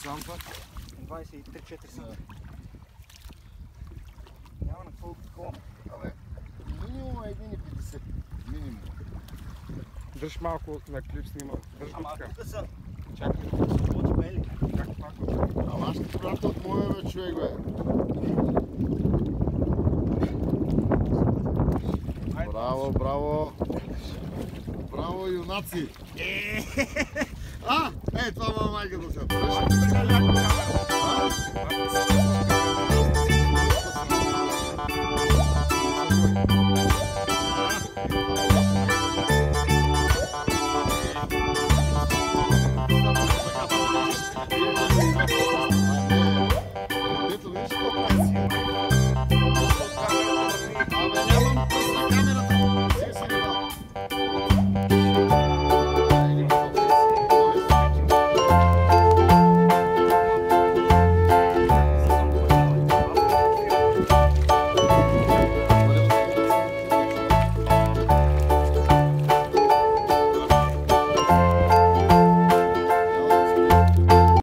санта. 23-4 санта. Няма на какво такова. Абе, минимум е 1,50. Минимум. Дръж малко на клип снима. Дръж го Ама така. тук са Чакай. плочбели. Как пак? Ама аз ще прата от моя бе, човек, бе. Браво, браво. Браво, юнаци. Това ма майка да се.